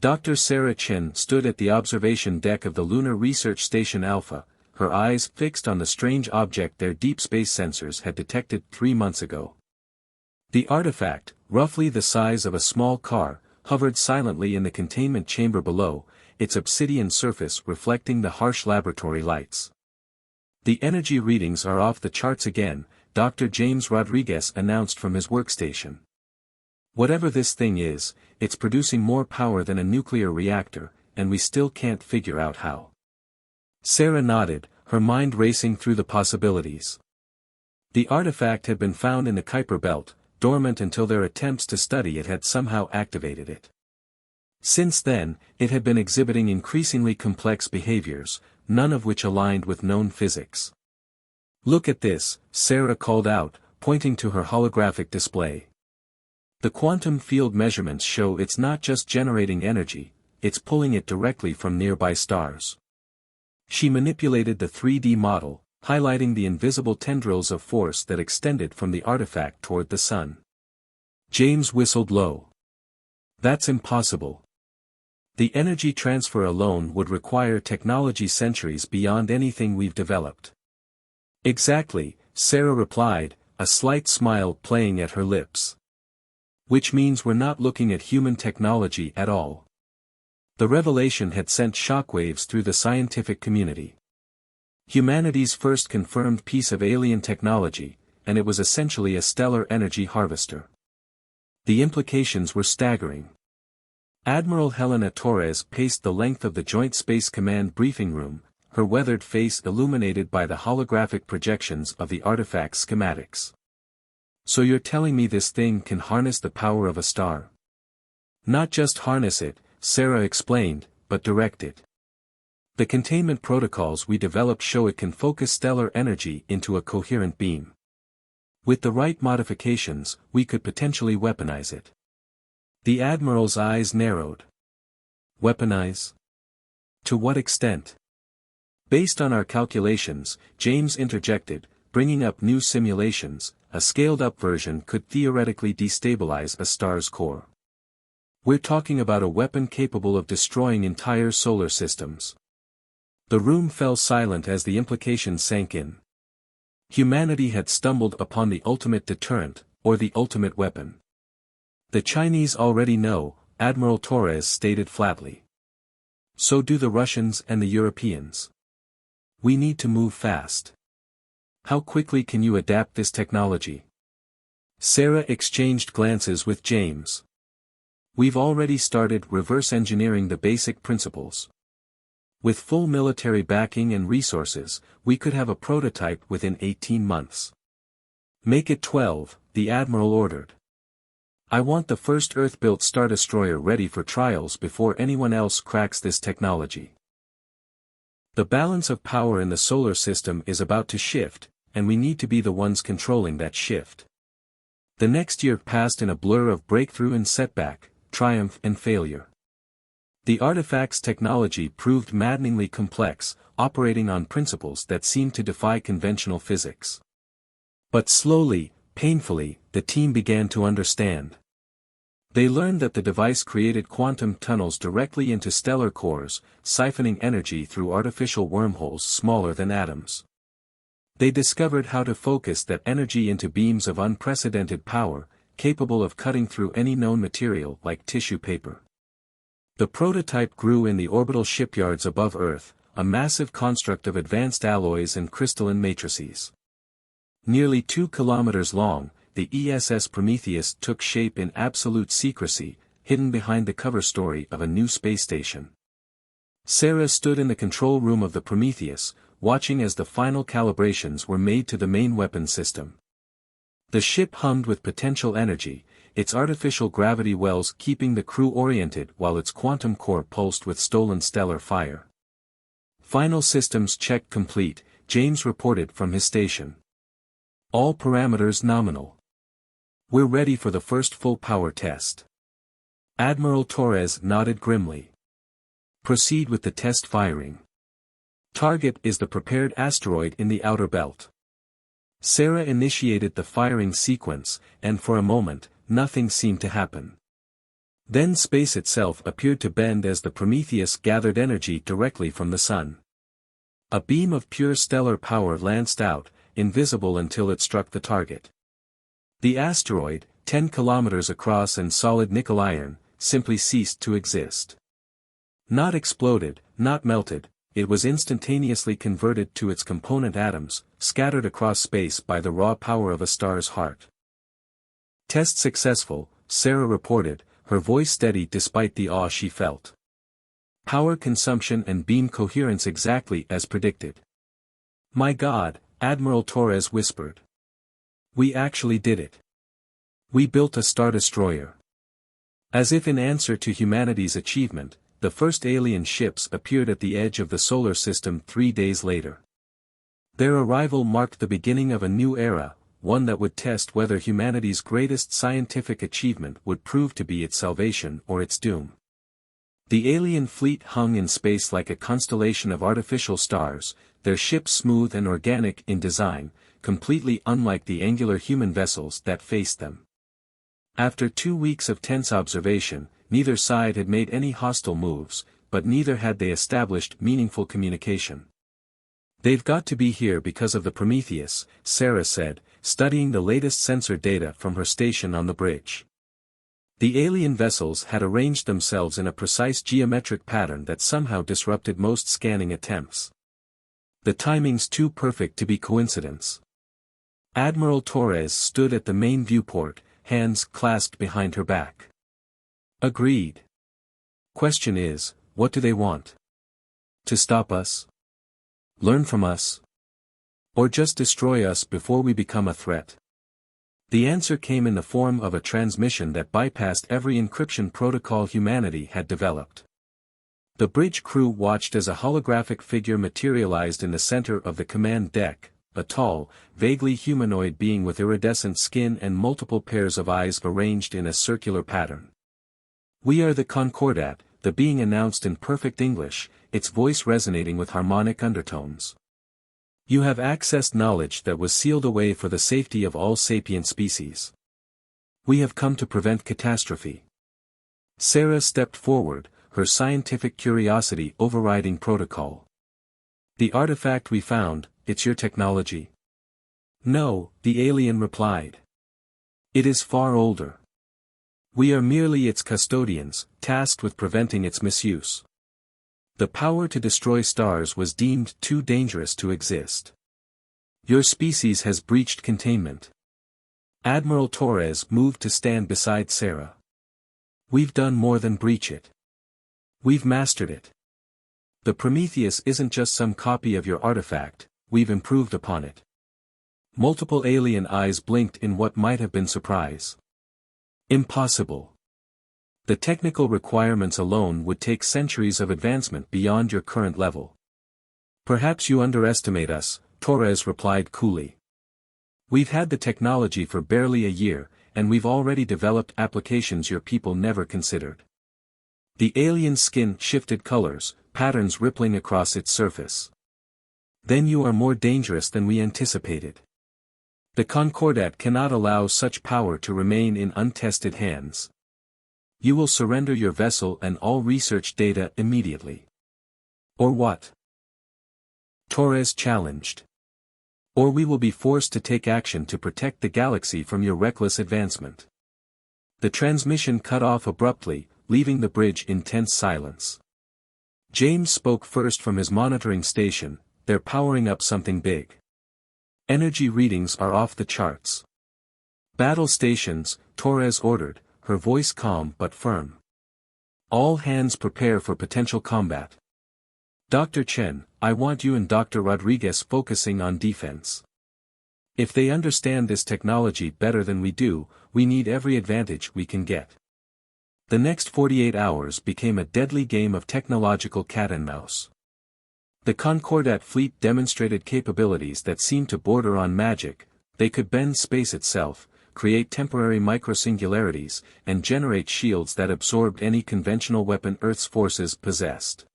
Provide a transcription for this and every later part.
Dr. Sarah Chen stood at the observation deck of the Lunar Research Station Alpha, her eyes fixed on the strange object their deep space sensors had detected 3 months ago. The artifact, roughly the size of a small car, hovered silently in the containment chamber below, its obsidian surface reflecting the harsh laboratory lights. "The energy readings are off the charts again," Dr. James Rodriguez announced from his workstation. "Whatever this thing is, it's producing more power than a nuclear reactor, and we still can't figure out how." Sarah nodded, her mind racing through the possibilities. The artifact had been found in the Kuiper Belt, dormant until their attempts to study it had somehow activated it. Since then, it had been exhibiting increasingly complex behaviors, none of which aligned with known physics. "Look at this," Sarah called out, pointing to her holographic display. "The quantum field measurements show it's not just generating energy, it's pulling it directly from nearby stars." She manipulated the 3D model, highlighting the invisible tendrils of force that extended from the artifact toward the sun. James whistled low. "That's impossible. The energy transfer alone would require technology centuries beyond anything we've developed." "Exactly," Sarah replied, a slight smile playing at her lips. "Which means we're not looking at human technology at all." The revelation had sent shockwaves through the scientific community. Humanity's first confirmed piece of alien technology, and it was essentially a stellar energy harvester. The implications were staggering. Admiral Helena Torres paced the length of the Joint Space Command briefing room, her weathered face illuminated by the holographic projections of the artifact's schematics. "So you're telling me this thing can harness the power of a star?" "Not just harness it," Sarah explained, "but direct it. The containment protocols we developed show it can focus stellar energy into a coherent beam. With the right modifications, we could potentially weaponize it." The Admiral's eyes narrowed. "Weaponize? To what extent?" "Based on our calculations," James interjected, bringing up new simulations, "a scaled-up version could theoretically destabilize a star's core. We're talking about a weapon capable of destroying entire solar systems." The room fell silent as the implications sank in. Humanity had stumbled upon the ultimate deterrent, or the ultimate weapon. "The Chinese already know," Admiral Torres stated flatly. "So do the Russians and the Europeans. We need to move fast. How quickly can you adapt this technology?" Sarah exchanged glances with James. "We've already started reverse engineering the basic principles. With full military backing and resources, we could have a prototype within 18 months. "Make it 12, the Admiral ordered. "I want the first Earth-built Stardestroyer ready for trials before anyone else cracks this technology. The balance of power in the solar system is about to shift, and we need to be the ones controlling that shift." The next year passed in a blur of breakthrough and setback, triumph and failure. The artifact's technology proved maddeningly complex, operating on principles that seemed to defy conventional physics. But slowly, painfully, the team began to understand. They learned that the device created quantum tunnels directly into stellar cores, siphoning energy through artificial wormholes smaller than atoms. They discovered how to focus that energy into beams of unprecedented power, capable of cutting through any known material like tissue paper. The prototype grew in the orbital shipyards above Earth, a massive construct of advanced alloys and crystalline matrices. Nearly 2 kilometers long, the ESS Prometheus took shape in absolute secrecy, hidden behind the cover story of a new space station. Sarah stood in the control room of the Prometheus, watching as the final calibrations were made to the main weapon system. The ship hummed with potential energy, its artificial gravity wells keeping the crew oriented while its quantum core pulsed with stolen stellar fire. "Final systems check complete," James reported from his station. "All parameters nominal. We're ready for the first full power test." Admiral Torres nodded grimly. "Proceed with the test firing. Target is the prepared asteroid in the outer belt." Sarah initiated the firing sequence, and for a moment, nothing seemed to happen. Then space itself appeared to bend as the Prometheus gathered energy directly from the sun. A beam of pure stellar power lanced out, invisible until it struck the target. The asteroid, 10 kilometers across and solid nickel iron, simply ceased to exist. Not exploded, not melted, it was instantaneously converted to its component atoms, scattered across space by the raw power of a star's heart. Test successful, Sarah reported, her voice steady despite the awe she felt. Power consumption and beam coherence exactly as predicted. "My God," Admiral Torres whispered. "We actually did it. We built a Stardestroyer." As if in answer to humanity's achievement, the first alien ships appeared at the edge of the solar system 3 days later. Their arrival marked the beginning of a new era, one that would test whether humanity's greatest scientific achievement would prove to be its salvation or its doom. The alien fleet hung in space like a constellation of artificial stars, their ships smooth and organic in design, completely unlike the angular human vessels that faced them. After 2 weeks of tense observation, neither side had made any hostile moves, but neither had they established meaningful communication. "They've got to be here because of the Prometheus," Sarah said, studying the latest sensor data from her station on the bridge. The alien vessels had arranged themselves in a precise geometric pattern that somehow disrupted most scanning attempts. "The timing's too perfect to be coincidence." Admiral Torres stood at the main viewport, hands clasped behind her back. "Agreed. Question is, what do they want? To stop us? Learn from us? Or just destroy us before we become a threat?" The answer came in the form of a transmission that bypassed every encryption protocol humanity had developed. The bridge crew watched as a holographic figure materialized in the center of the command deck, a tall, vaguely humanoid being with iridescent skin and multiple pairs of eyes arranged in a circular pattern. "We are the Concordat," the being announced in perfect English, its voice resonating with harmonic undertones. "You have accessed knowledge that was sealed away for the safety of all sapient species. We have come to prevent catastrophe." Sarah stepped forward, her scientific curiosity overriding protocol. "The artifact we found, it's your technology?" "No," the alien replied. "It is far older. We are merely its custodians, tasked with preventing its misuse. The power to destroy stars was deemed too dangerous to exist. Your species has breached containment." Admiral Torres moved to stand beside Sarah. "We've done more than breach it. We've mastered it. The Prometheus isn't just some copy of your artifact, we've improved upon it." Multiple alien eyes blinked in what might have been surprise. "Impossible. The technical requirements alone would take centuries of advancement beyond your current level." "Perhaps you underestimate us," Torres replied coolly. "We've had the technology for barely a year, and we've already developed applications your people never considered." The alien skin shifted colors, patterns rippling across its surface. "Then you are more dangerous than we anticipated. The Concordat cannot allow such power to remain in untested hands. You will surrender your vessel and all research data immediately." "Or what?" Torres challenged. "Or we will be forced to take action to protect the galaxy from your reckless advancement." The transmission cut off abruptly, leaving the bridge in tense silence. James spoke first from his monitoring station. "They're powering up something big. Energy readings are off the charts." "Battle stations," Torres ordered, her voice calm but firm. "All hands prepare for potential combat. Dr. Chen, I want you and Dr. Rodriguez focusing on defense. If they understand this technology better than we do, we need every advantage we can get." The next 48 hours became a deadly game of technological cat and mouse. The Concordat fleet demonstrated capabilities that seemed to border on magic. They could bend space itself, create temporary microsingularities, and generate shields that absorbed any conventional weapon Earth's forces possessed.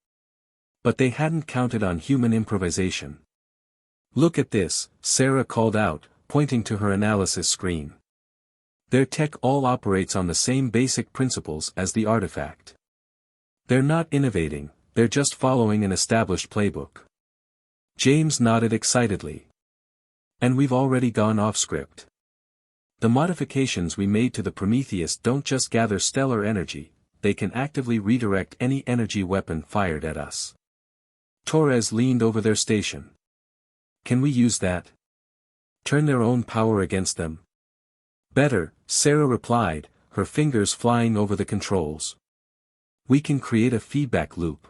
But they hadn't counted on human improvisation. "Look at this," Sarah called out, pointing to her analysis screen. Their tech all operates on the same basic principles as the artifact. They're not innovating, they're just following an established playbook. James nodded excitedly. And we've already gone off script. The modifications we made to the Prometheus don't just gather stellar energy, they can actively redirect any energy weapon fired at us. Torres leaned over their station. Can we use that? Turn their own power against them? Better, Sarah replied, her fingers flying over the controls. We can create a feedback loop.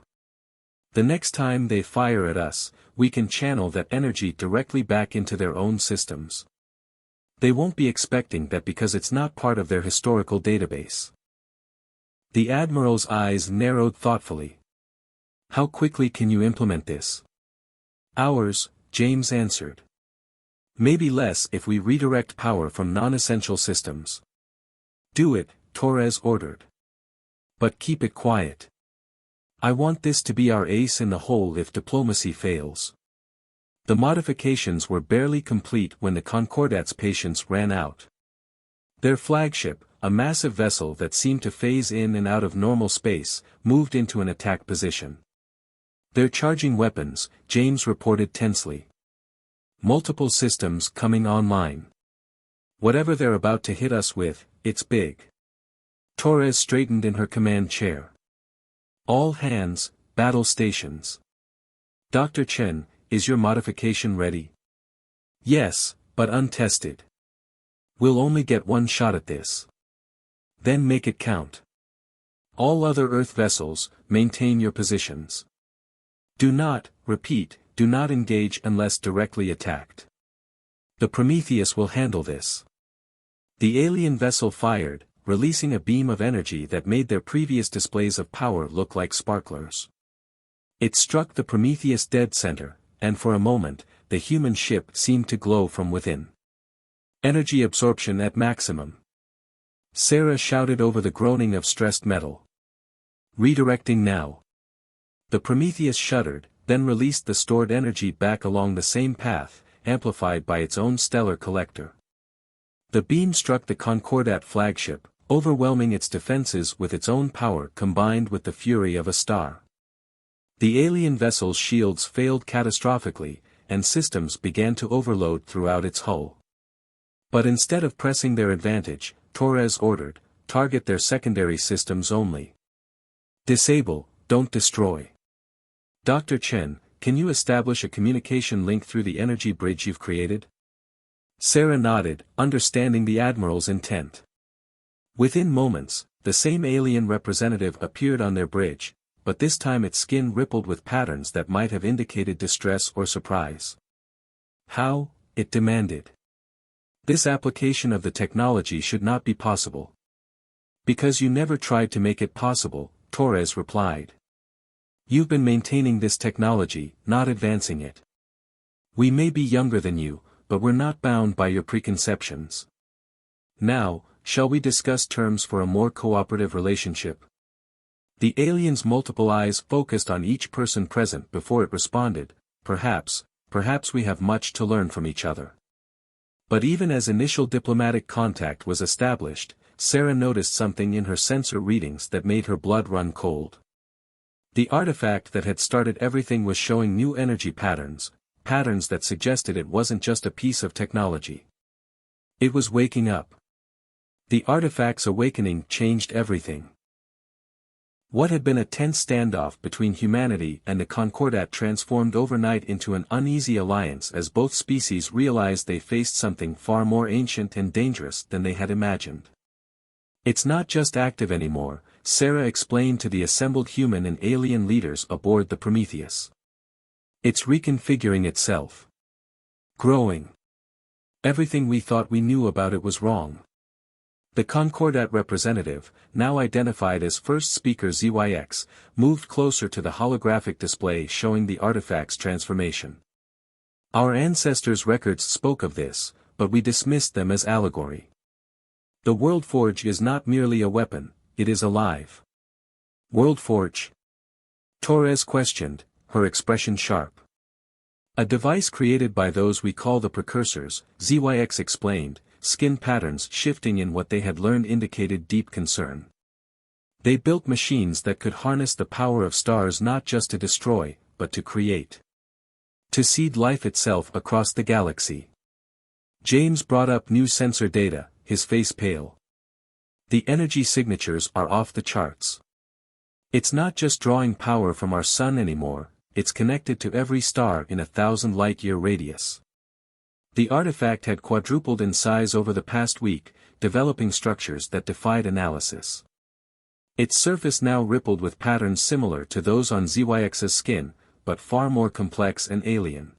The next time they fire at us, we can channel that energy directly back into their own systems. They won't be expecting that because it's not part of their historical database. The Admiral's eyes narrowed thoughtfully. How quickly can you implement this? Hours, James answered. Maybe less if we redirect power from non-essential systems. Do it, Torres ordered. But keep it quiet. I want this to be our ace in the hole if diplomacy fails. The modifications were barely complete when the Concordat's patience ran out. Their flagship, a massive vessel that seemed to phase in and out of normal space, moved into an attack position. They're charging weapons, James reported tensely. Multiple systems coming online. Whatever they're about to hit us with, it's big. Torres straightened in her command chair. All hands, battle stations. Dr. Chen, is your modification ready? Yes, but untested. We'll only get one shot at this. Then make it count. All other Earth vessels, maintain your positions. Do not, repeat, do not engage unless directly attacked. The Prometheus will handle this. The alien vessel fired, releasing a beam of energy that made their previous displays of power look like sparklers. It struck the Prometheus dead center, and for a moment, the human ship seemed to glow from within. Energy absorption at maximum. Sarah shouted over the groaning of stressed metal. Redirecting now. The Prometheus shuddered, then released the stored energy back along the same path, amplified by its own stellar collector. The beam struck the Concordat flagship, overwhelming its defenses with its own power combined with the fury of a star. The alien vessel's shields failed catastrophically, and systems began to overload throughout its hull. But instead of pressing their advantage, Torres ordered, target their secondary systems only. Disable, don't destroy. Dr. Chen, can you establish a communication link through the energy bridge you've created? Sarah nodded, understanding the Admiral's intent. Within moments, the same alien representative appeared on their bridge, but this time its skin rippled with patterns that might have indicated distress or surprise. How? It demanded. This application of the technology should not be possible. Because you never tried to make it possible, Torres replied. You've been maintaining this technology, not advancing it. We may be younger than you, but we're not bound by your preconceptions. Now, shall we discuss terms for a more cooperative relationship? The alien's multiple eyes focused on each person present before it responded, perhaps we have much to learn from each other. But even as initial diplomatic contact was established, Sarah noticed something in her sensor readings that made her blood run cold. The artifact that had started everything was showing new energy patterns that suggested it wasn't just a piece of technology. It was waking up. The artifact's awakening changed everything. What had been a tense standoff between humanity and the Concordat transformed overnight into an uneasy alliance as both species realized they faced something far more ancient and dangerous than they had imagined. It's not just active anymore, Sarah explained to the assembled human and alien leaders aboard the Prometheus. It's reconfiguring itself. Growing. Everything we thought we knew about it was wrong. The Concordat representative, now identified as First Speaker ZYX, moved closer to the holographic display showing the artifact's transformation. Our ancestors' records spoke of this, but we dismissed them as allegory. The Worldforge is not merely a weapon, it is alive. Worldforge? Torres questioned, her expression sharp. A device created by those we call the precursors, ZYX explained, skin patterns shifting in what they had learned indicated deep concern. They built machines that could harness the power of stars not just to destroy, but to create. To seed life itself across the galaxy. James brought up new sensor data, his face pale. The energy signatures are off the charts. It's not just drawing power from our sun anymore, it's connected to every star in a 1,000 light-year radius. The artifact had quadrupled in size over the past week, developing structures that defied analysis. Its surface now rippled with patterns similar to those on ZYX's skin, but far more complex and alien.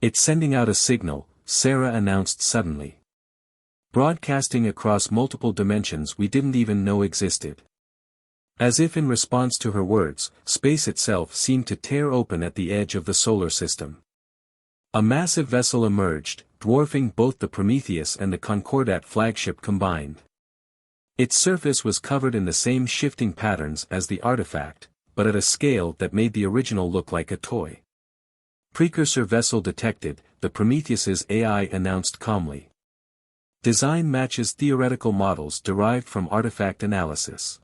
It's sending out a signal, Sarah announced suddenly. Broadcasting across multiple dimensions we didn't even know existed. As if in response to her words, space itself seemed to tear open at the edge of the solar system. A massive vessel emerged, dwarfing both the Prometheus and the Concordat flagship combined. Its surface was covered in the same shifting patterns as the artifact, but at a scale that made the original look like a toy. Precursor vessel detected, the Prometheus's AI announced calmly. Design matches theoretical models derived from artifact analysis.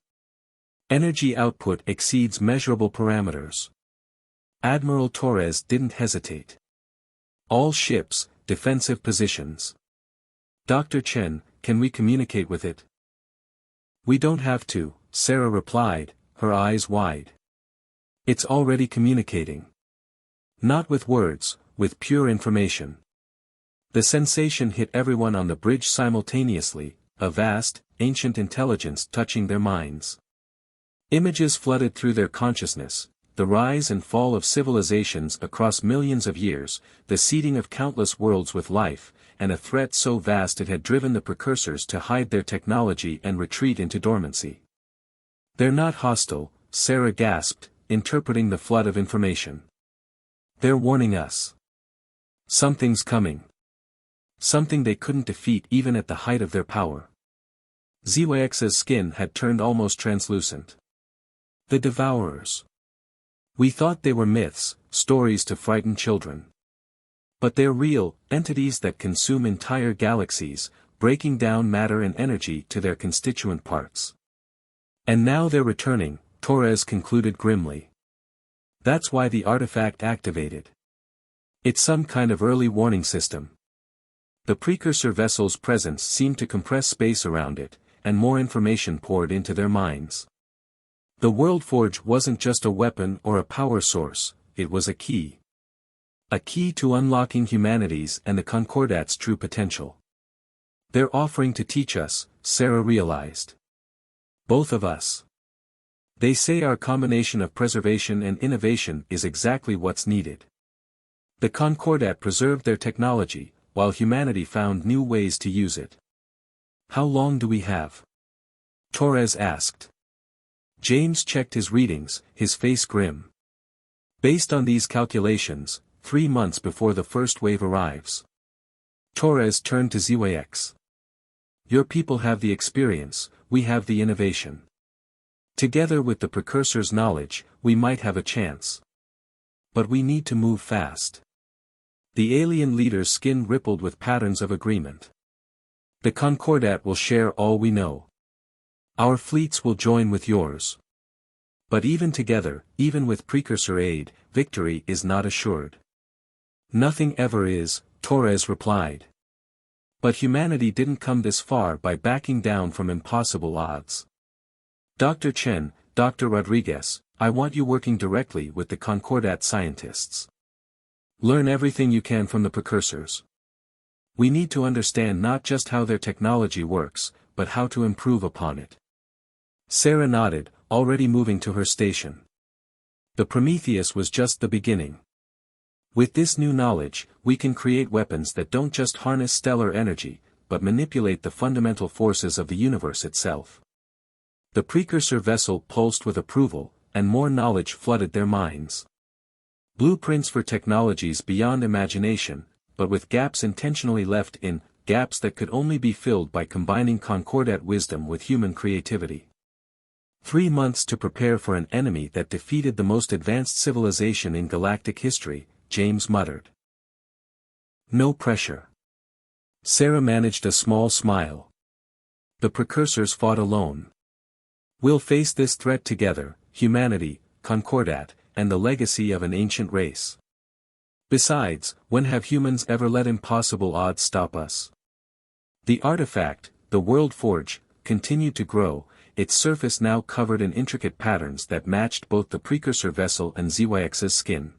Energy output exceeds measurable parameters. Admiral Torres didn't hesitate. All ships, defensive positions. Dr. Chen, can we communicate with it? We don't have to, Sarah replied, her eyes wide. It's already communicating. Not with words, with pure information. The sensation hit everyone on the bridge simultaneously, a vast, ancient intelligence touching their minds. Images flooded through their consciousness, the rise and fall of civilizations across millions of years, the seeding of countless worlds with life, and a threat so vast it had driven the precursors to hide their technology and retreat into dormancy. They're not hostile, Sarah gasped, interpreting the flood of information. They're warning us. Something's coming. Something they couldn't defeat even at the height of their power. ZYX's skin had turned almost translucent. The Devourers. We thought they were myths, stories to frighten children. But they're real, entities that consume entire galaxies, breaking down matter and energy to their constituent parts. And now they're returning, Torres concluded grimly. That's why the artifact activated. It's some kind of early warning system. The precursor vessel's presence seemed to compress space around it, and more information poured into their minds. The Worldforge wasn't just a weapon or a power source, it was a key. A key to unlocking humanity's and the Concordat's true potential. They're offering to teach us, Sarah realized. Both of us. They say our combination of preservation and innovation is exactly what's needed. The Concordat preserved their technology, while humanity found new ways to use it. How long do we have? Torres asked. James checked his readings, his face grim. Based on these calculations, 3 months before the first wave arrives. Torres turned to ZYX. Your people have the experience, we have the innovation. Together with the precursor's knowledge, we might have a chance. But we need to move fast. The alien leader's skin rippled with patterns of agreement. The Concordat will share all we know. Our fleets will join with yours. But even together, even with precursor aid, victory is not assured. Nothing ever is, Torres replied. But humanity didn't come this far by backing down from impossible odds. Dr. Chen, Dr. Rodriguez, I want you working directly with the Concordat scientists. Learn everything you can from the precursors. We need to understand not just how their technology works, but how to improve upon it. Sarah nodded, already moving to her station. The Prometheus was just the beginning. With this new knowledge, we can create weapons that don't just harness stellar energy, but manipulate the fundamental forces of the universe itself. The precursor vessel pulsed with approval, and more knowledge flooded their minds. Blueprints for technologies beyond imagination, but with gaps intentionally left in, gaps that could only be filled by combining Concordat wisdom with human creativity. 3 months to prepare for an enemy that defeated the most advanced civilization in galactic history, James muttered. No pressure. Sarah managed a small smile. The precursors fought alone. We'll face this threat together, humanity, Concordat, and the legacy of an ancient race. Besides, when have humans ever let impossible odds stop us? The artifact, the World Forge, continued to grow, its surface now covered in intricate patterns that matched both the precursor vessel and ZYX's skin.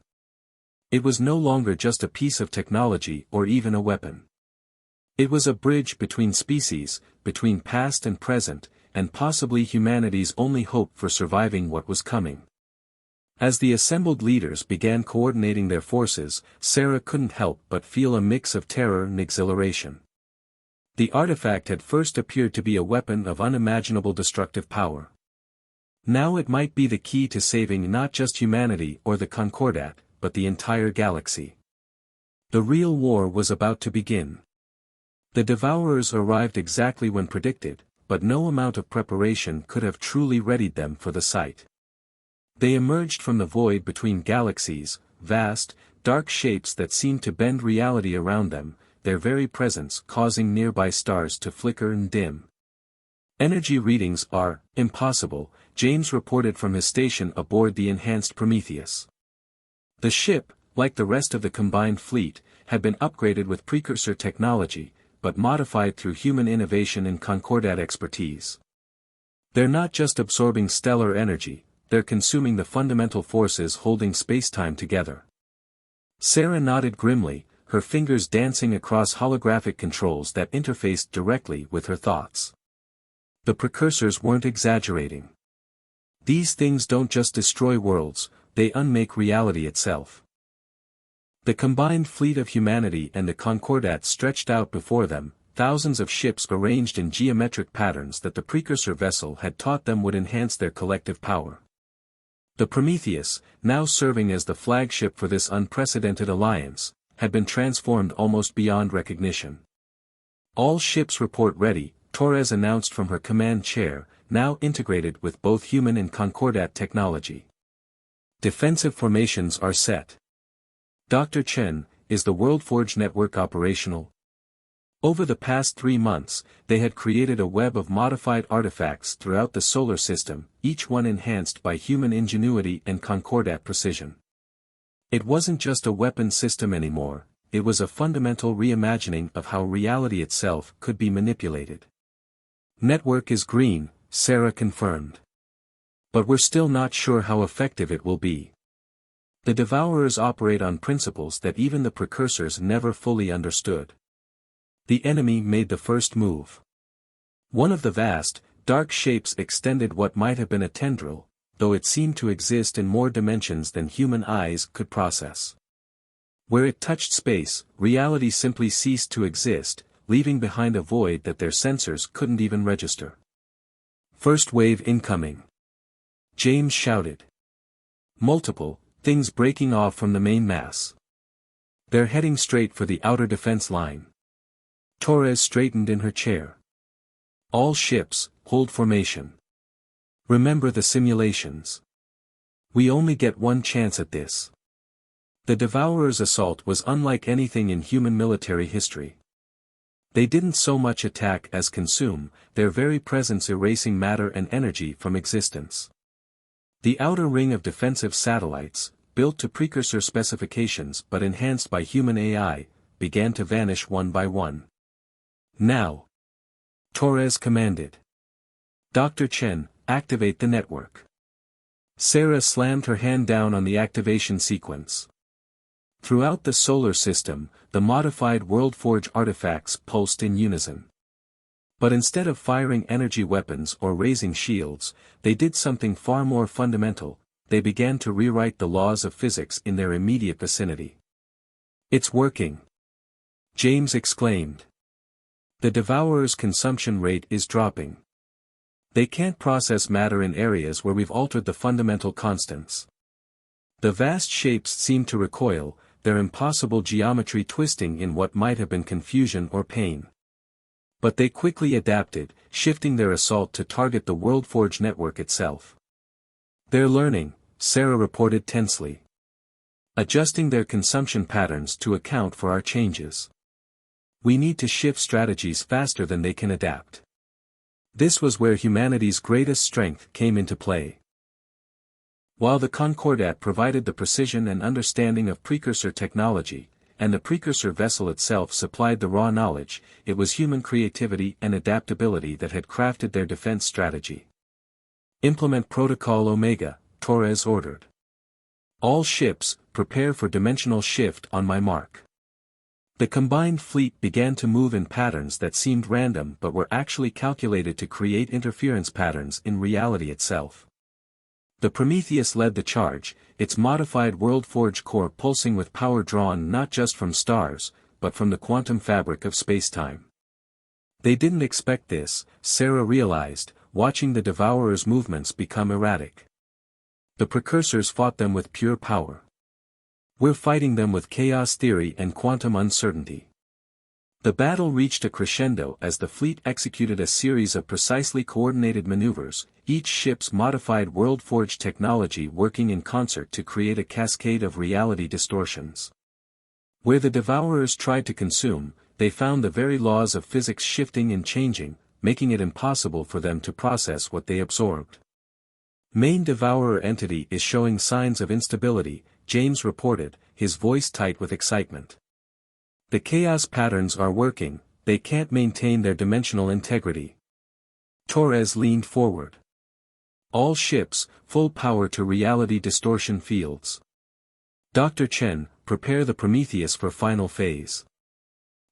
It was no longer just a piece of technology or even a weapon. It was a bridge between species, between past and present, and possibly humanity's only hope for surviving what was coming. As the assembled leaders began coordinating their forces, Sarah couldn't help but feel a mix of terror and exhilaration. The artifact had first appeared to be a weapon of unimaginable destructive power. Now it might be the key to saving not just humanity or the Concordat, but the entire galaxy. The real war was about to begin. The Devourers arrived exactly when predicted, but no amount of preparation could have truly readied them for the sight. They emerged from the void between galaxies, vast, dark shapes that seemed to bend reality around them, their very presence causing nearby stars to flicker and dim. Energy readings are impossible, James reported from his station aboard the enhanced Prometheus. The ship, like the rest of the combined fleet, had been upgraded with precursor technology, but modified through human innovation and Concordat expertise. They're not just absorbing stellar energy, they're consuming the fundamental forces holding spacetime together. Sarah nodded grimly, her fingers dancing across holographic controls that interfaced directly with her thoughts. The precursors weren't exaggerating. These things don't just destroy worlds, they unmake reality itself. The combined fleet of humanity and the Concordat stretched out before them, thousands of ships arranged in geometric patterns that the precursor vessel had taught them would enhance their collective power. The Prometheus, now serving as the flagship for this unprecedented alliance, had been transformed almost beyond recognition. All ships report ready, Torres announced from her command chair, now integrated with both human and Concordat technology. Defensive formations are set. Dr. Chen, is the WorldForge network operational? Over the past 3 months, they had created a web of modified artifacts throughout the solar system, each one enhanced by human ingenuity and Concordat precision. It wasn't just a weapon system anymore, it was a fundamental reimagining of how reality itself could be manipulated. Network is green, Sarah confirmed. But we're still not sure how effective it will be. The Devourers operate on principles that even the precursors never fully understood. The enemy made the first move. One of the vast, dark shapes extended what might have been a tendril, though it seemed to exist in more dimensions than human eyes could process. Where it touched space, reality simply ceased to exist, leaving behind a void that their sensors couldn't even register. First wave incoming. James shouted. Multiple things breaking off from the main mass. They're heading straight for the outer defense line. Torres straightened in her chair. All ships, hold formation. Remember the simulations. We only get one chance at this. The Devourers' assault was unlike anything in human military history. They didn't so much attack as consume, their very presence erasing matter and energy from existence. The outer ring of defensive satellites, built to precursor specifications but enhanced by human AI, began to vanish one by one. Now. Torres commanded. Dr. Chen, activate the network. Sarah slammed her hand down on the activation sequence. Throughout the solar system, the modified WorldForge artifacts pulsed in unison. But instead of firing energy weapons or raising shields, they did something far more fundamental, they began to rewrite the laws of physics in their immediate vicinity. It's working! James exclaimed. The Devourer's consumption rate is dropping. They can't process matter in areas where we've altered the fundamental constants. The vast shapes seem to recoil, their impossible geometry twisting in what might have been confusion or pain. But they quickly adapted, shifting their assault to target the WorldForge network itself. They're learning, Sarah reported tensely. Adjusting their consumption patterns to account for our changes. We need to shift strategies faster than they can adapt. This was where humanity's greatest strength came into play. While the Concordat provided the precision and understanding of precursor technology, and the precursor vessel itself supplied the raw knowledge, it was human creativity and adaptability that had crafted their defense strategy. Implement Protocol Omega, Torres ordered. All ships, prepare for dimensional shift on my mark. The combined fleet began to move in patterns that seemed random but were actually calculated to create interference patterns in reality itself. The Prometheus led the charge, its modified WorldForge core pulsing with power drawn not just from stars, but from the quantum fabric of spacetime. They didn't expect this, Sarah realized, watching the Devourer's movements become erratic. The Precursors fought them with pure power. We're fighting them with chaos theory and quantum uncertainty. The battle reached a crescendo as the fleet executed a series of precisely coordinated maneuvers, each ship's modified WorldForge technology working in concert to create a cascade of reality distortions. Where the Devourers tried to consume, they found the very laws of physics shifting and changing, making it impossible for them to process what they absorbed. Main Devourer entity is showing signs of instability, James reported, his voice tight with excitement. The chaos patterns are working, they can't maintain their dimensional integrity. Torres leaned forward. All ships, full power to reality distortion fields. Dr. Chen, prepare the Prometheus for final phase.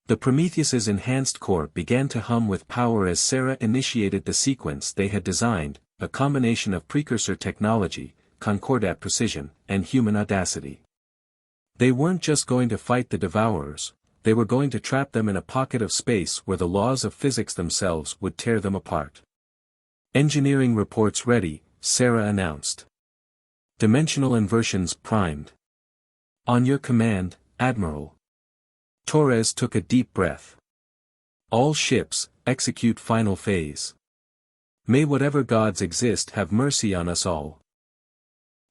The Prometheus's enhanced core began to hum with power as Sarah initiated the sequence they had designed, a combination of precursor technology, Concordat precision, and human audacity. They weren't just going to fight the Devourers, they were going to trap them in a pocket of space where the laws of physics themselves would tear them apart. Engineering reports ready, Sarah announced. Dimensional inversions primed. On your command, Admiral. Torres took a deep breath. All ships, execute final phase. May whatever gods exist have mercy on us all.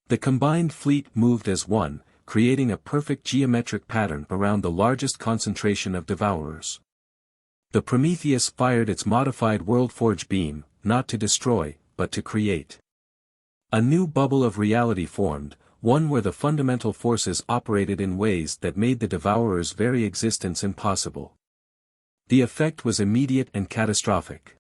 The combined fleet moved as one, creating a perfect geometric pattern around the largest concentration of Devourers. The Prometheus fired its modified WorldForge beam, not to destroy, but to create. A new bubble of reality formed, one where the fundamental forces operated in ways that made the Devourer's very existence impossible. The effect was immediate and catastrophic.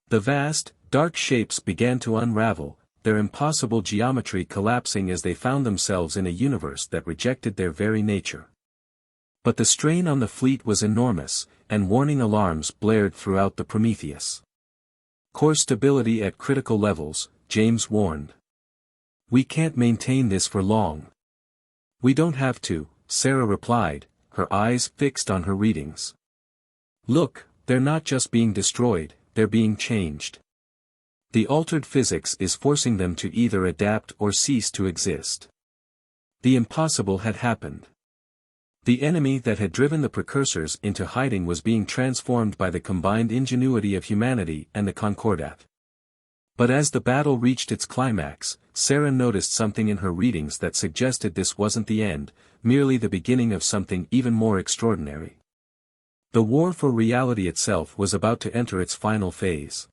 The vast, dark shapes began to unravel, their impossible geometry collapsing as they found themselves in a universe that rejected their very nature. But the strain on the fleet was enormous, and warning alarms blared throughout the Prometheus. Core stability at critical levels, James warned. We can't maintain this for long. We don't have to, Sarah replied, her eyes fixed on her readings. Look, they're not just being destroyed, they're being changed. The altered physics is forcing them to either adapt or cease to exist. The impossible had happened. The enemy that had driven the Precursors into hiding was being transformed by the combined ingenuity of humanity and the Concordat. But as the battle reached its climax, Sarah noticed something in her readings that suggested this wasn't the end, merely the beginning of something even more extraordinary. The war for reality itself was about to enter its final phase.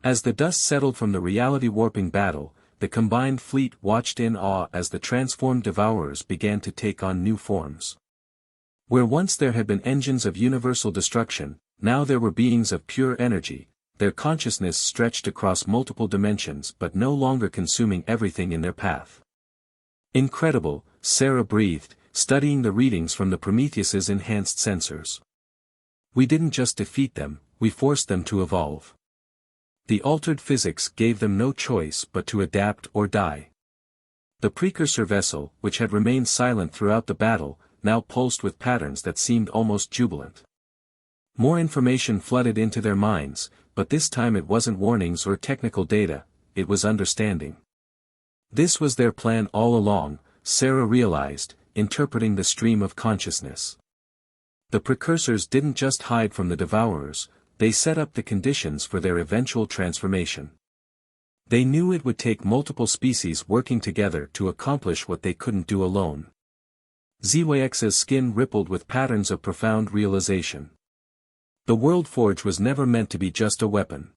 As the dust settled from the reality-warping battle, the combined fleet watched in awe as the transformed Devourers began to take on new forms. Where once there had been engines of universal destruction, now there were beings of pure energy, their consciousness stretched across multiple dimensions but no longer consuming everything in their path. Incredible, Sarah breathed, studying the readings from the Prometheus's enhanced sensors. We didn't just defeat them, we forced them to evolve. The altered physics gave them no choice but to adapt or die. The precursor vessel, which had remained silent throughout the battle, now pulsed with patterns that seemed almost jubilant. More information flooded into their minds, but this time it wasn't warnings or technical data, it was understanding. This was their plan all along, Sarah realized, interpreting the stream of consciousness. The Precursors didn't just hide from the Devourers, they set up the conditions for their eventual transformation. They knew it would take multiple species working together to accomplish what they couldn't do alone. ZYX's skin rippled with patterns of profound realization. The World Forge was never meant to be just a weapon.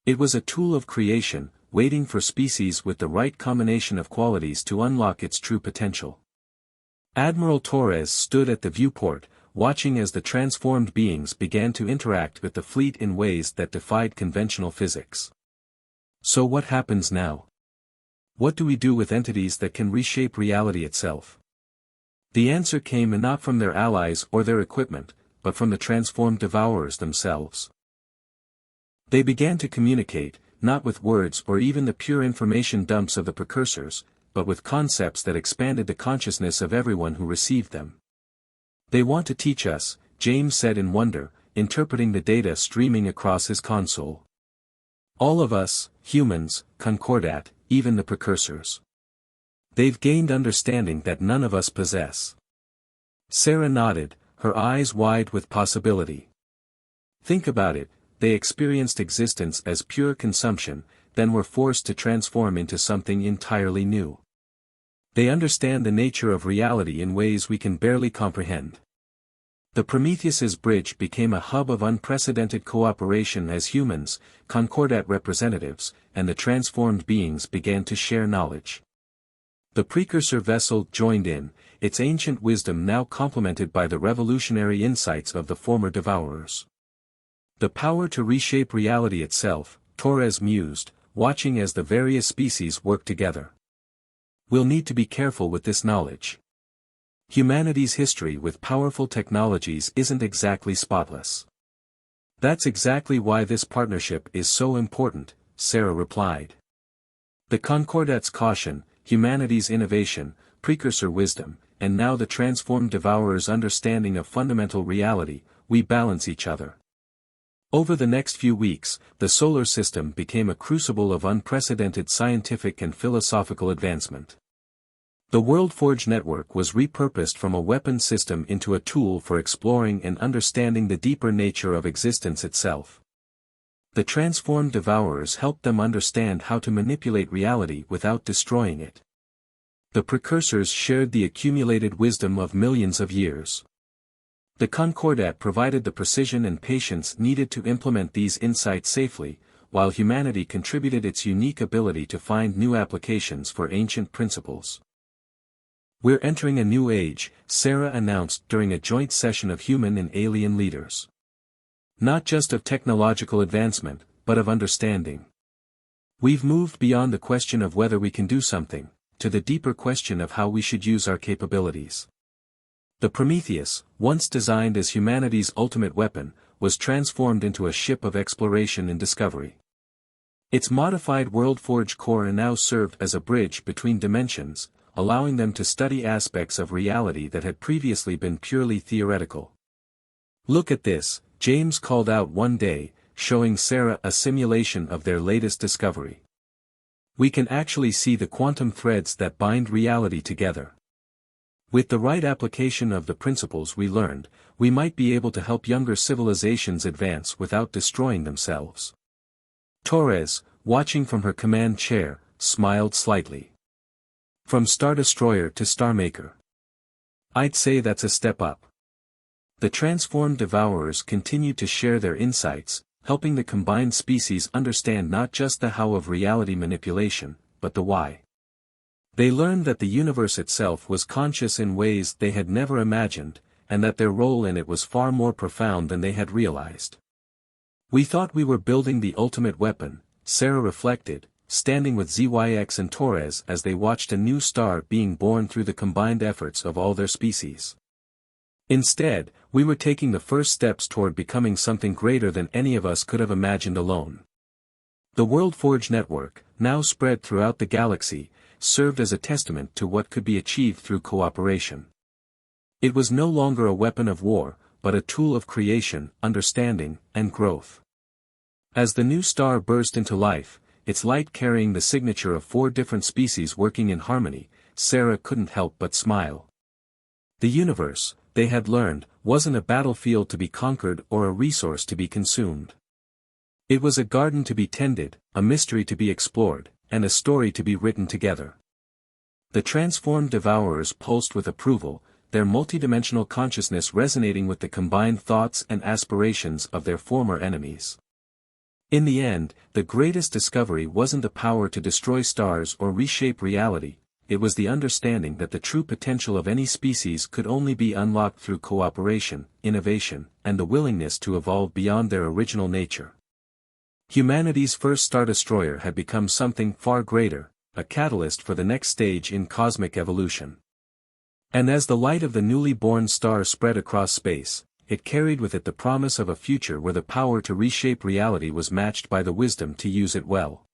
It was a tool of creation, waiting for species with the right combination of qualities to unlock its true potential. Admiral Torres stood at the viewport, watching as the transformed beings began to interact with the fleet in ways that defied conventional physics. So what happens now? What do we do with entities that can reshape reality itself? The answer came not from their allies or their equipment, but from the transformed devourers themselves. They began to communicate, not with words or even the pure information dumps of the precursors, but with concepts that expanded the consciousness of everyone who received them. They want to teach us, James said in wonder, interpreting the data streaming across his console. All of us, humans, Concordat, even the precursors. They've gained understanding that none of us possess. Sarah nodded, her eyes wide with possibility. Think about it, they experienced existence as pure consumption, then were forced to transform into something entirely new. They understand the nature of reality in ways we can barely comprehend. The Prometheus's bridge became a hub of unprecedented cooperation as humans, Concordat representatives, and the transformed beings began to share knowledge. The precursor vessel joined in, its ancient wisdom now complemented by the revolutionary insights of the former devourers. The power to reshape reality itself, Torres mused, watching as the various species work together. We'll need to be careful with this knowledge. Humanity's history with powerful technologies isn't exactly spotless. That's exactly why this partnership is so important, Sarah replied. The Concordat's caution, humanity's innovation, precursor wisdom, and now the transformed devourer's understanding of fundamental reality, we balance each other. Over the next few weeks, the solar system became a crucible of unprecedented scientific and philosophical advancement. The World Forge network was repurposed from a weapon system into a tool for exploring and understanding the deeper nature of existence itself. The transformed devourers helped them understand how to manipulate reality without destroying it. The precursors shared the accumulated wisdom of millions of years. The Concordat provided the precision and patience needed to implement these insights safely, while humanity contributed its unique ability to find new applications for ancient principles. We're entering a new age, Sarah announced during a joint session of human and alien leaders. Not just of technological advancement, but of understanding. We've moved beyond the question of whether we can do something, to the deeper question of how we should use our capabilities. The Prometheus, once designed as humanity's ultimate weapon, was transformed into a ship of exploration and discovery. Its modified World Forge core now served as a bridge between dimensions, allowing them to study aspects of reality that had previously been purely theoretical. Look at this, James called out one day, showing Sarah a simulation of their latest discovery. We can actually see the quantum threads that bind reality together. With the right application of the principles we learned, we might be able to help younger civilizations advance without destroying themselves. Torres, watching from her command chair, smiled slightly. From Stardestroyer to Starmaker. I'd say that's a step up. The transformed devourers continued to share their insights, helping the combined species understand not just the how of reality manipulation, but the why. They learned that the universe itself was conscious in ways they had never imagined, and that their role in it was far more profound than they had realized. We thought we were building the ultimate weapon, Sarah reflected, standing with ZYX and Torres as they watched a new star being born through the combined efforts of all their species. Instead, we were taking the first steps toward becoming something greater than any of us could have imagined alone. The World Forge network, now spread throughout the galaxy, served as a testament to what could be achieved through cooperation. It was no longer a weapon of war, but a tool of creation, understanding, and growth. As the new star burst into life, its light carrying the signature of 4 different species working in harmony, Sarah couldn't help but smile. The universe, they had learned, wasn't a battlefield to be conquered or a resource to be consumed. It was a garden to be tended, a mystery to be explored, and a story to be written together. The transformed devourers pulsed with approval, their multidimensional consciousness resonating with the combined thoughts and aspirations of their former enemies. In the end, the greatest discovery wasn't the power to destroy stars or reshape reality, it was the understanding that the true potential of any species could only be unlocked through cooperation, innovation, and the willingness to evolve beyond their original nature. Humanity's first Star Destroyer had become something far greater, a catalyst for the next stage in cosmic evolution. And as the light of the newly born star spread across space, it carried with it the promise of a future where the power to reshape reality was matched by the wisdom to use it well.